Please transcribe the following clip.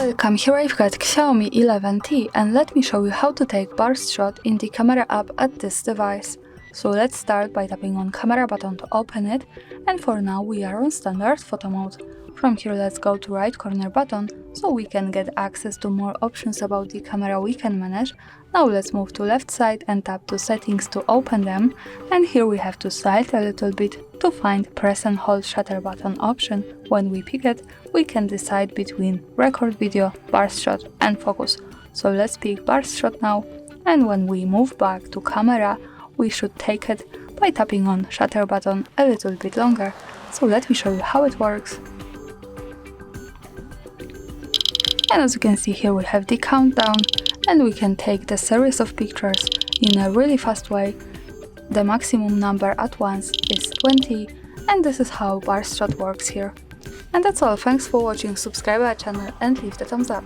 Welcome, here I've got Xiaomi 11T and let me show you how to take burst shot in the camera app at this device. So let's start by tapping on camera button to open it, and for now we are on standard photo mode. From here let's go to right corner button so we can get access to more options about the camera we can manage. Now let's move to left side and tap to settings to open them, and here we have to slide a little bit to find press and hold shutter button option. When we pick it, we can decide between record video, burst shot and focus. So let's pick burst shot now, and when we move back to camera, we should take it by tapping on shutter button a little bit longer. So let me show you how it works. And as you can see here we have the countdown, and we can take the series of pictures in a really fast way. The maximum number at once is 20, and this is how burst shot works here. And that's all, thanks for watching, subscribe our channel and leave the thumbs up.